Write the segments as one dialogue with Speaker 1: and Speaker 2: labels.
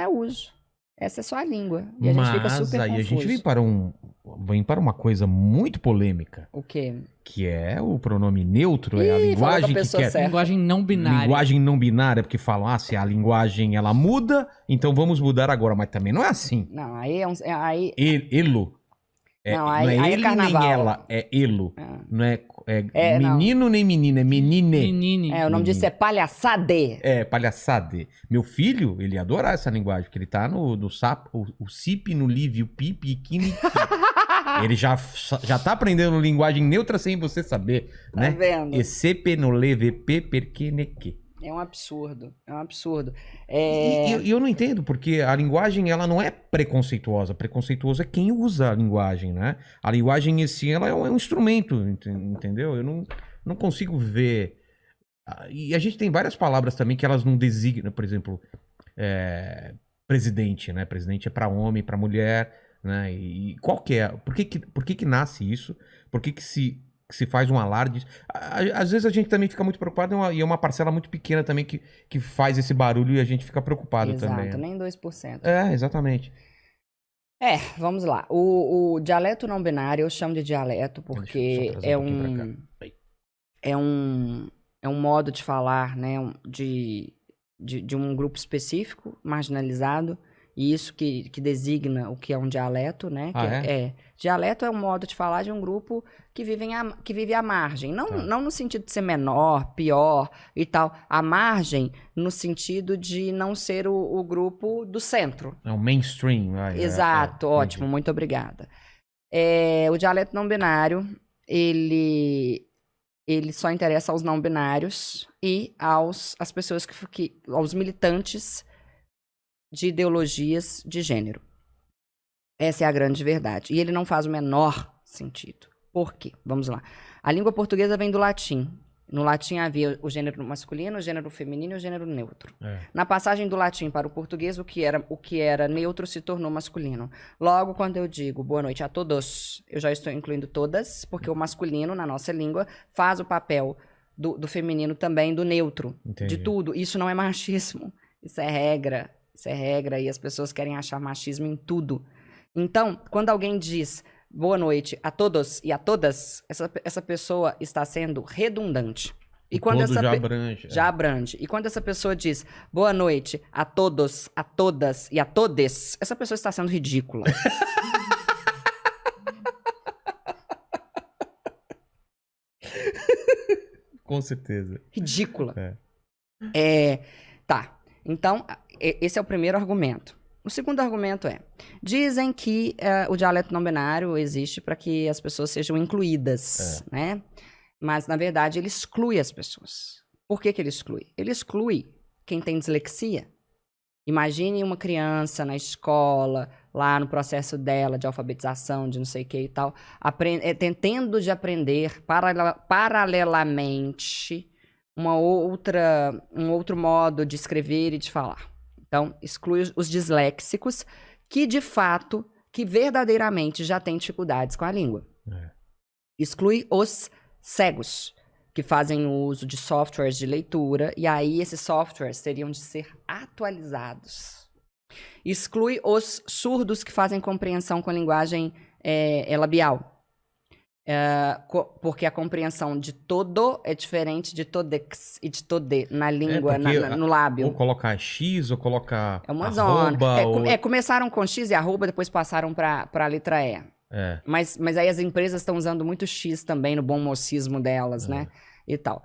Speaker 1: é uso. Essa é só a língua. E a gente fica super
Speaker 2: aí
Speaker 1: confuso.
Speaker 2: a gente vem para uma coisa muito polêmica.
Speaker 1: O quê?
Speaker 2: Que é o pronome neutro, é a
Speaker 1: Ih, falou
Speaker 2: linguagem
Speaker 1: com a
Speaker 2: que
Speaker 1: pessoa
Speaker 2: quer...
Speaker 1: certa.
Speaker 3: Linguagem não binária.
Speaker 2: Linguagem não binária, porque falam, se a linguagem ela muda, então vamos mudar agora. Mas também não é assim.
Speaker 1: Não, aí é um... Aí...
Speaker 2: Elo.
Speaker 1: Não,
Speaker 2: não
Speaker 1: aí
Speaker 2: é
Speaker 1: é
Speaker 2: ele
Speaker 1: carnaval.
Speaker 2: nem ela, é elo. Não é,
Speaker 1: não.
Speaker 2: menino nem menina, é menine.
Speaker 3: Menine.
Speaker 1: o nome disso é palhaçade.
Speaker 2: É, palhaçade. Meu filho, ele ia adorar essa linguagem, porque ele tá no sapo, o CIP, no LIV, o PIP e Kini. Ele já tá aprendendo linguagem neutra sem você saber, né?
Speaker 1: Tá vendo?
Speaker 2: ECP no LVP perqueneque.
Speaker 1: É um absurdo, é um absurdo.
Speaker 2: E eu não entendo, porque a linguagem, ela não é preconceituosa. Preconceituoso é quem usa a linguagem, né? A linguagem em si, ela é um instrumento, entendeu? Eu não consigo ver... E a gente tem várias palavras também que elas não designam, por exemplo, presidente, né? Presidente é para homem, para mulher, né? E qual que é? Por que nasce isso? Por que se faz um alarde? Às vezes a gente também fica muito preocupado e é uma parcela muito pequena também que faz esse barulho e a gente fica preocupado também.
Speaker 1: Exato, nem 2%.
Speaker 2: É, exatamente.
Speaker 1: Vamos lá. O dialeto não binário eu chamo de dialeto porque é um modo de falar, né, de um grupo específico, marginalizado, e isso que designa o que é um dialeto, né? Dialeto é um modo de falar de um grupo que vive à margem. Não no sentido de ser menor, pior e tal. À margem no sentido de não ser o grupo do centro.
Speaker 2: É o mainstream.
Speaker 1: Exato, ótimo, muito obrigada. O dialeto não binário, ele só interessa aos não binários e às pessoas aos militantes de ideologias de gênero. Essa é a grande verdade. E ele não faz o menor sentido. Por quê? Vamos lá. A língua portuguesa vem do latim. No latim havia o gênero masculino, o gênero feminino e o gênero neutro. Na passagem do latim para o português, o que era neutro se tornou masculino. Logo, quando eu digo boa noite a todos, eu já estou incluindo todas, porque o masculino, na nossa língua, faz o papel do feminino também, do neutro.
Speaker 2: Entendi.
Speaker 1: De tudo. Isso não é machismo. Isso é regra. Isso é regra e as pessoas querem achar machismo em tudo. Então, quando alguém diz boa noite a todos e a todas, essa pessoa está sendo redundante. E quando já abrange. E quando essa pessoa diz boa noite a todos, a todas e a todes, essa pessoa está sendo ridícula.
Speaker 2: Com certeza.
Speaker 1: Ridícula. Tá. Então, esse é o primeiro argumento. O segundo argumento dizem que o dialeto não binário existe para que as pessoas sejam incluídas, né? Mas, na verdade, ele exclui as pessoas. Por que ele exclui? Ele exclui quem tem dislexia. Imagine uma criança na escola, lá no processo dela de alfabetização, de não sei o que e tal, tentando de aprender paralelamente um outro modo de escrever e de falar. Então, exclui os disléxicos que, de fato, que verdadeiramente já têm dificuldades com a língua. Exclui os cegos, que fazem uso de softwares de leitura, e aí esses softwares teriam de ser atualizados. Exclui os surdos que fazem compreensão com a linguagem labial. Porque a compreensão de todo é diferente de todex e de tode na língua, no lábio.
Speaker 2: Ou colocar X, ou colocar
Speaker 1: uma
Speaker 2: arroba,
Speaker 1: zona. Começaram com X e arroba, depois passaram para a letra E. Mas aí as empresas estão usando muito X também no bom mocismo delas, né? E tal.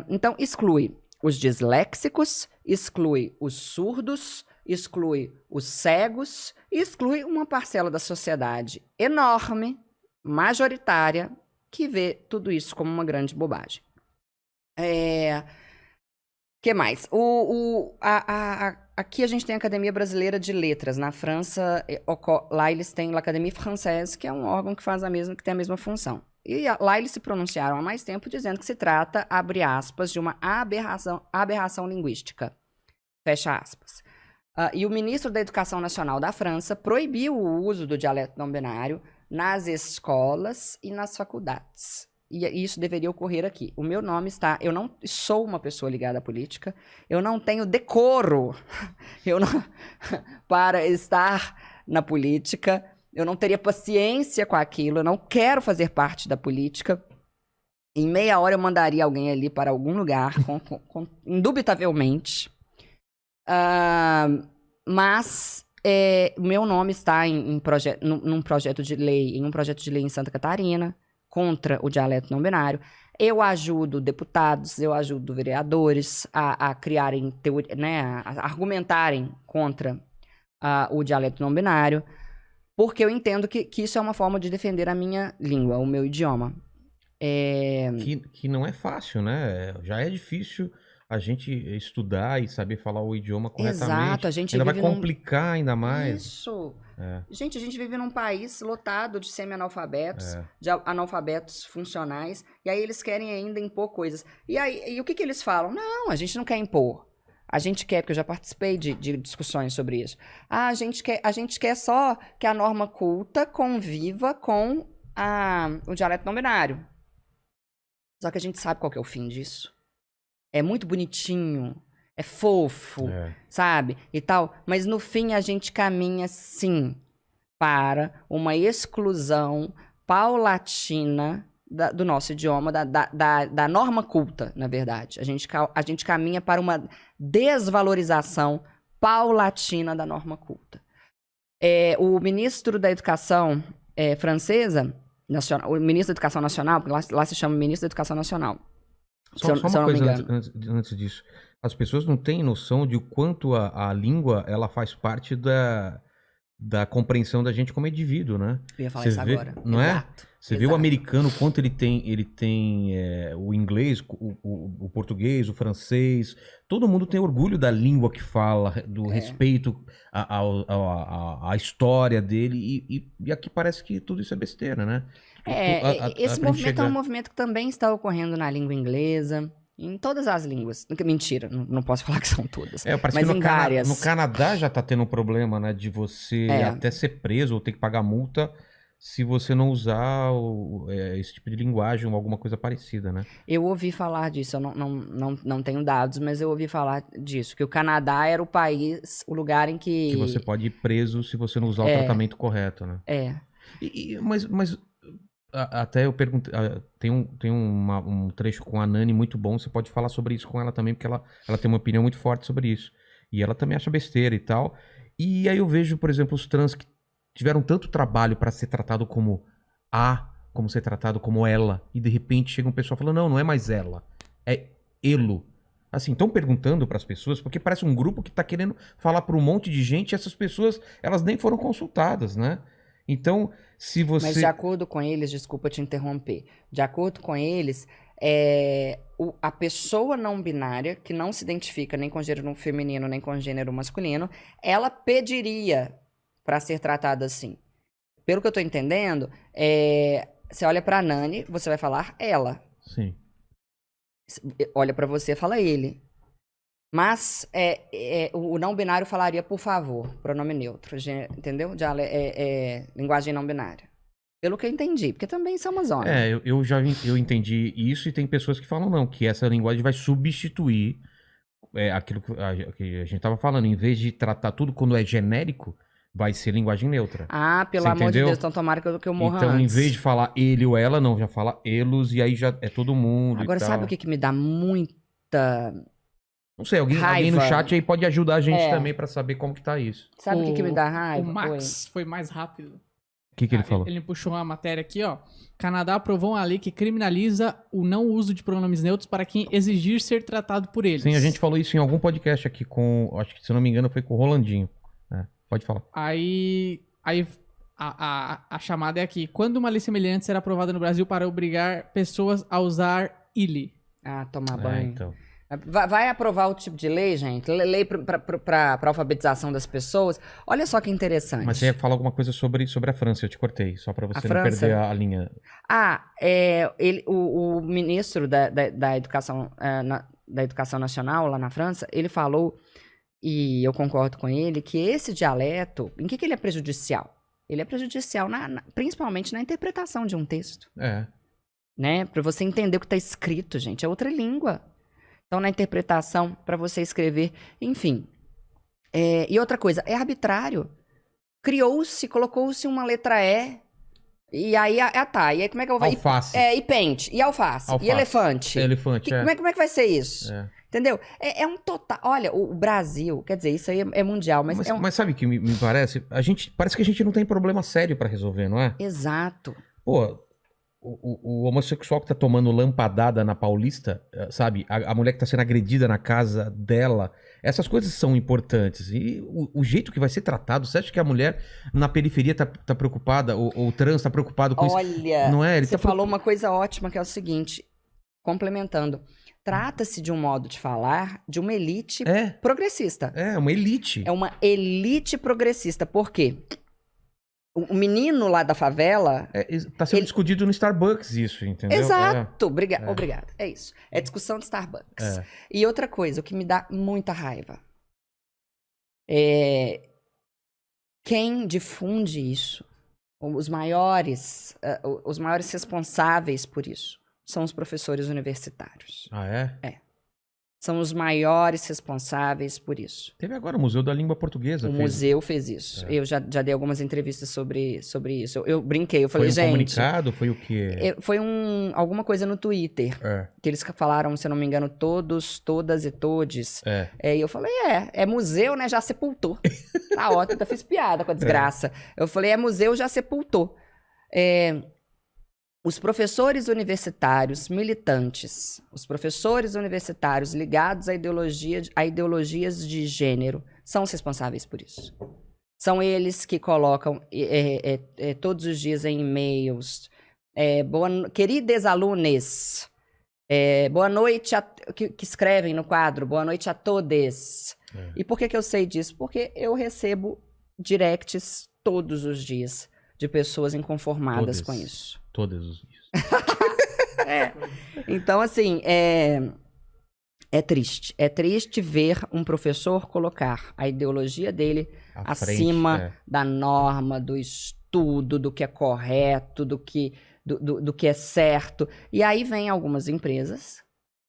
Speaker 1: Então, exclui os disléxicos, exclui os surdos, exclui os cegos, exclui uma parcela da sociedade enorme, majoritária, que vê tudo isso como uma grande bobagem. Que mais? Aqui a gente tem a Academia Brasileira de Letras. Na França, lá eles têm a Académie Française, que é um órgão que tem a mesma função. E lá eles se pronunciaram há mais tempo dizendo que se trata, abre aspas, de uma aberração linguística. Fecha aspas. E o ministro da Educação Nacional da França proibiu o uso do dialeto não binário nas escolas e nas faculdades. e isso deveria ocorrer aqui. O meu nome está... Eu não sou uma pessoa ligada à política, eu não tenho decoro para estar na política, eu não teria paciência com aquilo, eu não quero fazer parte da política. Em meia hora eu mandaria alguém ali para algum lugar, indubitavelmente. Mas meu nome está num projeto de lei em Santa Catarina contra o dialeto não binário. Eu ajudo deputados, eu ajudo vereadores a criarem teoria, né, a argumentarem contra o dialeto não binário, porque eu entendo que isso é uma forma de defender a minha língua, o meu idioma.
Speaker 2: Que não é fácil, né? Já é difícil a gente estudar e saber falar o idioma corretamente.
Speaker 1: Exato, a gente
Speaker 2: ainda vai
Speaker 1: vive
Speaker 2: complicar ainda mais.
Speaker 1: Isso. Gente, a gente vive num país lotado de semi-analfabetos, de analfabetos funcionais, e aí eles querem ainda impor coisas. E o que eles falam? Não, a gente não quer impor. A gente quer, porque eu já participei de discussões sobre isso. A gente quer só que a norma culta conviva com o dialeto não binário. Só que a gente sabe qual que é o fim disso. É muito bonitinho, é fofo, sabe? E tal. Mas no fim a gente caminha, sim, para uma exclusão paulatina do nosso idioma, da norma culta, na verdade. A gente caminha para uma desvalorização paulatina da norma culta. O ministro da Educação francesa, o ministro da Educação Nacional, porque lá se chama ministro da Educação Nacional.
Speaker 2: Só uma coisa antes disso. As pessoas não têm noção de o quanto a língua ela faz parte da compreensão da gente como indivíduo, né?
Speaker 1: Eu ia falar isso agora.
Speaker 2: Não é? Você vê o americano, quanto ele tem o inglês, o português, o francês. Todo mundo tem orgulho da língua que fala, do respeito à história dele. E aqui parece que tudo isso é besteira, né?
Speaker 1: Esse movimento é um movimento que também está ocorrendo na língua inglesa, em todas as línguas. Mentira, não posso falar que são todas, mas em várias.
Speaker 2: No Canadá já está tendo um problema, né? De você até ser preso ou ter que pagar multa se você não usar esse tipo de linguagem ou alguma coisa parecida, né?
Speaker 1: Eu ouvi falar disso, eu não tenho dados, mas eu ouvi falar disso, que o Canadá era o país, o lugar em que...
Speaker 2: Que você pode ir preso se você não usar o tratamento correto, né? Mas até eu perguntei, tem um trecho com a Nani muito bom, você pode falar sobre isso com ela também, porque ela tem uma opinião muito forte sobre isso. E ela também acha besteira e tal. E aí eu vejo, por exemplo, os trans que tiveram tanto trabalho para ser tratado como como ser tratado como ela, e de repente chega um pessoal falando, não é mais ela, é elo. Assim, estão perguntando para as pessoas, porque parece um grupo que tá querendo falar para um monte de gente, e essas pessoas, elas nem foram consultadas, né? Então, se você...
Speaker 1: Mas de acordo com eles, desculpa te interromper, de acordo com eles, a pessoa não binária, que não se identifica nem com gênero feminino, nem com gênero masculino, ela pediria para ser tratada assim. Pelo que eu tô entendendo, você olha pra Nani, você vai falar ela.
Speaker 2: Sim.
Speaker 1: Olha pra você, fala ele. Mas o não binário falaria por favor, pronome neutro, entendeu? Linguagem não binária. Pelo que eu entendi, porque também são uma zona.
Speaker 2: Eu entendi isso, e tem pessoas que falam não, que essa linguagem vai substituir aquilo que a gente tava falando. Em vez de tratar tudo quando é genérico, vai ser linguagem neutra.
Speaker 1: Pelo amor de Deus, então tomara que eu morra antes.
Speaker 2: Então, em vez de falar ele ou ela, não, já fala elos, e aí já é todo mundo.
Speaker 1: Agora, sabe o que me dá muita...
Speaker 2: Não sei, alguém no chat aí pode ajudar a gente também pra saber como que tá isso.
Speaker 1: Sabe o que me dá raiva?
Speaker 3: O Max foi mais rápido.
Speaker 2: O que ele falou?
Speaker 3: Ele puxou uma matéria aqui, ó. Canadá aprovou uma lei que criminaliza o não uso de pronomes neutros para quem exigir ser tratado por eles.
Speaker 2: Sim, a gente falou isso em algum podcast aqui acho que, se eu não me engano, foi com o Rolandinho. Pode falar.
Speaker 3: Aí a chamada é aqui. Quando uma lei semelhante será aprovada no Brasil para obrigar pessoas a usar ILE?
Speaker 1: Tomar banho.
Speaker 2: Então.
Speaker 1: Vai aprovar o tipo de lei, gente? Lei para alfabetização das pessoas. Olha só que interessante.
Speaker 2: Mas você ia falar alguma coisa sobre a França, eu te cortei, só para você não perder a linha.
Speaker 1: O ministro da Educação, da Educação Nacional lá na França, ele falou, e eu concordo com ele, que esse dialeto, em que ele é prejudicial? Ele é prejudicial principalmente na interpretação de um texto. né? Para você entender o que está escrito, gente. É outra língua. Então, na interpretação, para você escrever, enfim. E outra coisa, é arbitrário. Colocou-se uma letra E, e aí tá. E aí como é que eu vou...
Speaker 2: Alface.
Speaker 1: E pente, e alface, e elefante.
Speaker 2: Elefante,
Speaker 1: Como é que vai ser isso?
Speaker 2: É.
Speaker 1: Entendeu? É um total... Olha, o Brasil, quer dizer, isso aí é mundial, mas é um...
Speaker 2: Mas sabe o que me parece? Parece que a gente não tem problema sério pra resolver, não é?
Speaker 1: Exato.
Speaker 2: Pô, o homossexual que tá tomando lampadada na Paulista, sabe? A mulher que tá sendo agredida na casa dela, essas coisas são importantes. E o jeito que vai ser tratado, você acha que a mulher na periferia tá preocupada, ou o trans tá preocupado com isso?
Speaker 1: Olha,
Speaker 2: Não é?
Speaker 1: você falou uma coisa ótima, que é o seguinte, complementando, trata-se de um modo de falar de uma elite progressista.
Speaker 2: É, uma elite.
Speaker 1: É uma elite progressista. Por quê? O menino lá da favela...
Speaker 2: Tá sendo discutido no Starbucks isso, entendeu?
Speaker 1: Exato. Obrigada. É isso. É discussão de Starbucks. E outra coisa, o que me dá muita raiva é quem difunde isso, os maiores responsáveis por isso, são os professores universitários.
Speaker 2: Ah, é?
Speaker 1: São os maiores responsáveis por isso.
Speaker 2: Teve agora o Museu da Língua Portuguesa.
Speaker 1: O museu fez isso. Eu já dei algumas entrevistas sobre isso. Eu brinquei, eu falei,
Speaker 2: gente... Foi um
Speaker 1: gente...
Speaker 2: comunicado? Foi o quê?
Speaker 1: Foi alguma coisa no Twitter. Que eles falaram, se eu não me engano, todos, todas e todes. E eu falei, é museu, né? Já sepultou. Tá ótimo, fiz piada com a desgraça. Eu falei, museu, já sepultou. Os professores universitários militantes, os professores universitários ligados a ideologias de gênero, são os responsáveis por isso. São eles que colocam todos os dias em e-mails, queridos alunos, boa noite, que escrevem no quadro, boa noite a todos. E por que eu sei disso? Porque eu recebo directs todos os dias de pessoas inconformadas com isso.
Speaker 2: Todos os dias.
Speaker 1: Então, assim, é triste. É triste ver um professor colocar a ideologia dele acima da norma, do estudo, do que é correto, do que é certo. E aí vem algumas empresas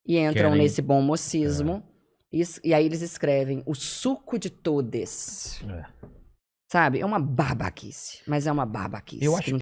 Speaker 1: e entram nesse bom mocismo e aí eles escrevem o suco de todes. Sabe? É uma babaquice, mas é uma babaquice.
Speaker 2: Eu acho